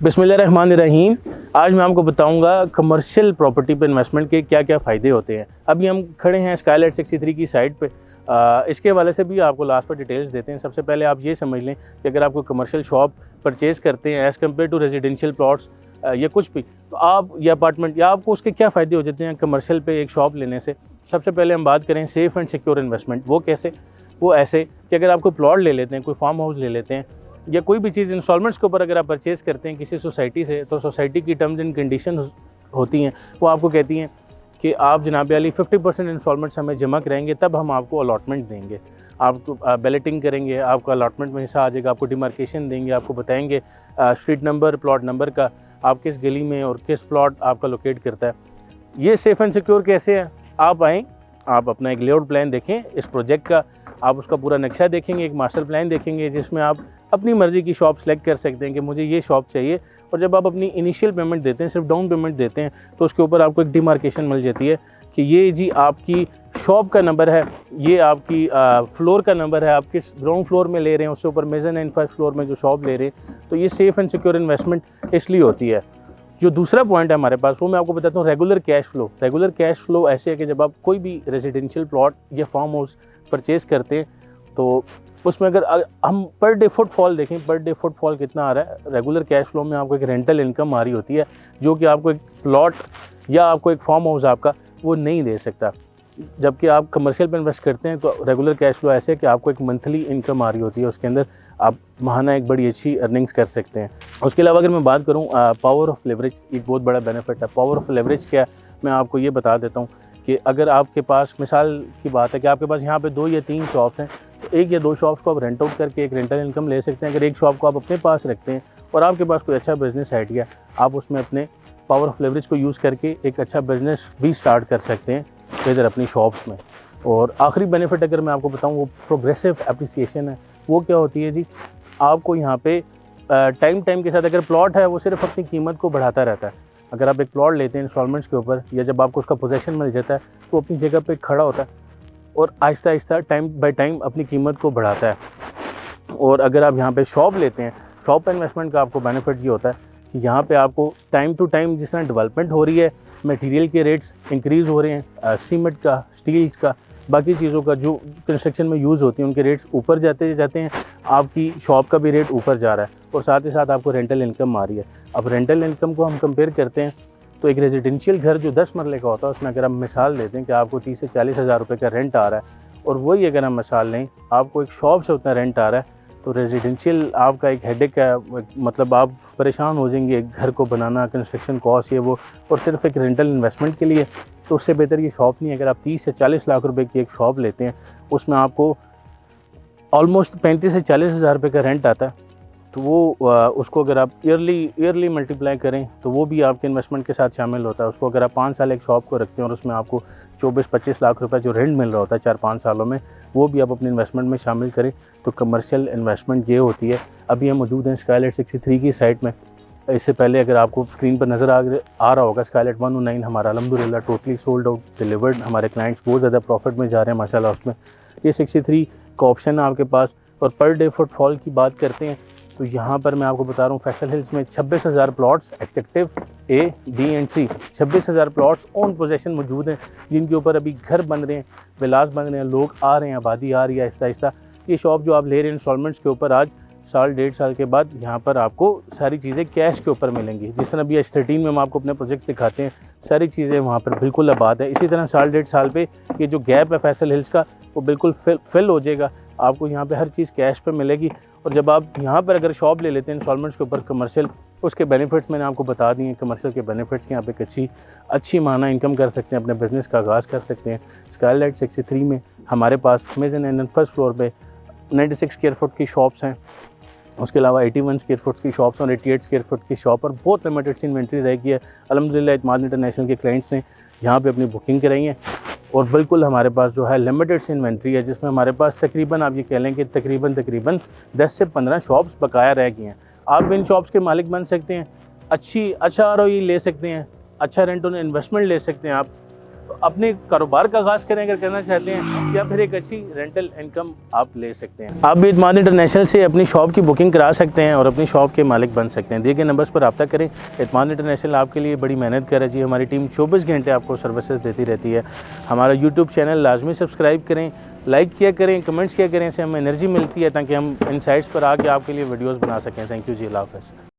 बिस्मिल्लाहिर्रहमानिर्रहीम। आज मैं आपको बताऊंगा कमर्शियल प्रॉपर्टी पे इन्वेस्टमेंट के क्या क्या फ़ायदे होते हैं। अभी हम खड़े हैं स्काईलाइट 63 की साइट पे। इसके हवाले से भी आपको लास्ट पर डिटेल्स देते हैं। सबसे पहले आप ये समझ लें कि अगर आपको कमर्शियल शॉप परचेज़ करते हैं as compared to residential plots या कुछ भी, तो आप या अपार्टमेंट या आपको उसके क्या फ़ायदे हो जाते हैं कमर्शियल पे एक शॉप लेने से। सबसे पहले हम बात करें सेफ़ एंड सिक्योर इन्वेस्टमेंट। वो कैसे? वो ऐसे कि अगर आप कोई प्लॉट ले लेते हैं, कोई फार्म हाउस ले लेते हैं या कोई भी चीज़ इंस्टॉलमेंट्स के ऊपर अगर आप परचेज़ करते हैं किसी सोसाइटी से, तो सोसाइटी की टर्म्स एंड कंडीशन होती हैं, वो आपको कहती हैं कि आप जनाब अली 50% इंस्टॉलमेंट्स हमें जमा कराएंगे, तब हम आपको अलॉटमेंट देंगे। आपको बैलेटिंग करेंगे, आपको अलॉटमेंट में हिस्सा आ जाएगा, आपको डिमार्केशन देंगे, आपको बताएंगे स्ट्रीट नंबर, प्लॉट नंबर का, आप किस गली में और किस प्लॉट आपका लोकेट करता है। ये सेफ़ एंड सिक्योर कैसे है? आप आएँ, आप अपना एक लेआउट प्लान देखें इस प्रोजेक्ट का, आप उसका पूरा नक्शा देखेंगे, एक मास्टर प्लान देखेंगे जिसमें आप अपनी मर्ज़ी की शॉप सेलेक्ट कर सकते हैं कि मुझे ये शॉप चाहिए। और जब आप अपनी इनिशियल पेमेंट देते हैं, सिर्फ डाउन पेमेंट देते हैं, तो उसके ऊपर आपको एक डिमार्केशन मिल जाती है कि ये जी आपकी शॉप का नंबर है, ये आपकी फ्लोर का नंबर है, आप किस ग्राउंड फ्लोर में ले रहे हैं, उससे ऊपर मेज़ानीन फर्स्ट फ्लोर में जो शॉप ले रहे हैं। तो ये सेफ़ एंड सिक्योर इन्वेस्टमेंट इसलिए होती है। जो दूसरा पॉइंट है हमारे पास, वो मैं आपको बताता हूँ regular cash flow. Regular cash flow ऐसे है कि जब आप कोई भी रेजिडेंशियल प्लॉट या फार्म हाउस परचेज़ करते हैं, तो उसमें अगर हम पर डे फुटफॉल देखें, पर डे फुटफॉल कितना आ रहा है, रेगुलर कैश फ्लो में आपको एक रेंटल इनकम आ रही होती है जो कि आपको एक प्लॉट या आपको एक फार्म हाउस आपका वो नहीं दे सकता। जबकि आप कमर्शियल पे इन्वेस्ट करते हैं तो रेगुलर कैश फ्लो ऐसे है कि आपको एक मंथली इनकम आ रही होती है, उसके अंदर आप माहाना एक बड़ी अच्छी अर्निंग्स कर सकते हैं। उसके अलावा अगर मैं बात करूँ पावर ऑफ लेवरेज, एक बहुत बड़ा बेनिफिट है। पावर ऑफ लेवरेज क्या है, मैं आपको ये बता देता हूँ कि अगर आपके पास, मिसाल की बात है कि आपके पास यहाँ पे 2 या 3 शॉप्स हैं, तो 1 या 2 शॉप्स को आप रेंट आउट करके एक रेंटल इनकम ले सकते हैं। अगर एक शॉप को आप अपने पास रखते हैं और आपके पास कोई अच्छा बिजनेस आइडिया, आप उसमें अपने पावर ऑफ लेवरेज को यूज़ करके एक अच्छा बिजनेस भी स्टार्ट कर सकते हैं इधर अपनी शॉप्स में। और आखिरी बेनिफिट अगर मैं आपको बताऊँ, वो प्रोग्रेसिव एप्रिसिएशन है। वो क्या होती है जी, आपको यहाँ पे टाइम के साथ अगर प्लॉट है वो सिर्फ अपनी कीमत को बढ़ाता रहता है। अगर आप एक प्लॉट लेते हैं इंस्टॉलमेंट्स के ऊपर या जब आपको उसका पोजेसन मिल जाता है, तो अपनी जगह पे खड़ा होता है और Aahista Aahista time by time अपनी कीमत को बढ़ाता है। और अगर आप यहाँ पे शॉप लेते हैं, शॉप इन्वेस्टमेंट का आपको बेनिफिट ये होता है कि यहाँ पे आपको टाइम टू टाइम जिस तरह डेवलपमेंट हो रही है, मटेरियल के रेट्स इंक्रीज़ हो रहे हैं, सीमेंट का, स्टील्स का, बाकी चीज़ों का जो कंस्ट्रक्शन में यूज़ होती है उनके रेट्स ऊपर जाते हैं, आपकी शॉप का भी रेट ऊपर जा रहा है और साथ ही साथ आपको रेंटल इनकम आ रही है। अब रेंटल इनकम को हम कंपेयर करते हैं तो एक रेजिडेंशियल घर जो 10 मरले का होता है, उसमें अगर हम मिसाल लेते हैं कि आपको 30 से 40 हज़ार रुपये का रेंट आ रहा है, और वही अगर हम मिसाल लें आपको एक शॉप से उतना रेंट आ रहा है, तो रेजिडेंशियल आपका एक हेडेक है, मतलब आप परेशान हो जाएंगे एक घर को बनाना, कंस्ट्रक्शन कॉस्ट ये वो, और सिर्फ एक रेंटल इन्वेस्टमेंट के लिए। तो उससे बेहतर ये शॉप नहीं है। अगर आप 30 से 40 लाख रुपए की एक शॉप लेते हैं, उसमें आपको ऑलमोस्ट 35 से 40 हज़ार रुपये का रेंट आता है, तो वो उसको अगर आप ईयरली मल्टीप्लाई करें तो वो भी आपके इन्वेस्टमेंट के साथ शामिल होता है। उसको अगर आप 5 साल एक शॉप को रखते हैं और उसमें आपको 24-25 लाख रुपए जो रेंट मिल रहा होता है 4-5 सालों में, वो भी आप अपने इन्वेस्टमेंट में शामिल करें, तो कमर्शियल इन्वेस्टमेंट ये होती है। अभी हम मौजूद हैं स्काईलाइट 63 की साइट में। इससे पहले अगर आपको स्क्रीन पर नज़र आ रहा होगा, स्काईलाइट 109 हमारा अल्हम्दुलिल्लाह टोटली सोल्ड आउट, डिलीवर्ड। हमारे क्लाइंट्स बहुत ज़्यादा प्रॉफिट में जा रहे हैं माशाल्लाह उसमें। ये 63 का ऑप्शन है आपके पास। और पर डे फुटफॉल की बात करते हैं तो यहाँ पर मैं आपको बता रहा हूँ फैसल हिल्स में 26,000 plots active A, B and C, 26,000 plots on possession मौजूद हैं, जिनके ऊपर अभी घर बन रहे हैं, विलास बन रहे हैं, लोग आ रहे हैं, आबादी आ रही है आहिस्ता आहिस्ता। ये शॉप जो आप ले रहे हैं इंस्टॉलमेंट्स के ऊपर, आज साल 1.5 साल के बाद यहाँ पर आपको सारी चीज़ें कैश के ऊपर मिलेंगी। जिस तरह अभी S13 में हम आपको अपने प्रोजेक्ट दिखाते हैं, सारी चीज़ें वहाँ पर बिल्कुल आबाद है। इसी तरह साल 1.5 साल पे ये जो गैप है फैसल हिल्स का, वो बिल्कुल फिल हो जाएगा। आपको यहाँ पे हर चीज़ कैश पे मिलेगी। और जब आप यहाँ पर अगर शॉप ले लेते हैं इंस्टॉलमेंट्स के ऊपर कमर्शियल, उसके बेनिफिट्स मैंने आपको बता दिए। कमर्शियल के बेनिफिट्स के यहाँ पे एक अच्छी माना इनकम कर सकते हैं, अपने बिज़नेस का आगाज़ कर सकते हैं। स्काईलाइट 63 में हमारे पास मेज़ानीन फर्स्ट फ्लोर पे 96 स्क्वायर फुट की शॉप्स हैं। उसके अलावा 81 स्क्वायर फुट की शॉप्स और 88 स्क्वायर फुट की शॉप, और बहुत लिमिटेड सी इन्वेंट्री रहेगी है। अल्हम्दुलिल्लाह इत्माद इंटरनेशनल के क्लाइंट्स ने यहाँ पे अपनी बुकिंग कराई है और बिल्कुल हमारे पास जो है लिमिटेड सी इन्वेंट्री है, जिसमें हमारे पास तकरीबन आप ये कह लें कि तकरीबन 10 से 15 शॉप्स बकाया रह गई हैं। आप भी इन शॉप्स के मालिक बन सकते हैं, अच्छा ROI ले सकते हैं, अच्छा रेंट ऑन इन्वेस्टमेंट ले सकते हैं आप। तो अपने कारोबार का आगाज़ करें अगर करना चाहते हैं, या फिर एक अच्छी रेंटल इनकम आप ले सकते हैं। आप भी इत्माद इंटरनेशनल से अपनी शॉप की बुकिंग करा सकते हैं और अपनी शॉप के मालिक बन सकते हैं। दिए गए नंबर्स पर रब्ता करें। इत्माद इंटरनेशनल आपके लिए बड़ी मेहनत कर रही है जी। हमारी टीम 24 घंटे आपको सर्विसेज देती रहती है। हमारा यूट्यूब चैनल लाजमी सब्सक्राइब करें, लाइक किया करें, कमेंट्स किया करें, इससे हमें एनर्जी मिलती है ताकि हम इन साइट्स पर आके आपके लिए वीडियोज़ बना सकें। थैंक यू जी, अल्लाह हाफ़िज़।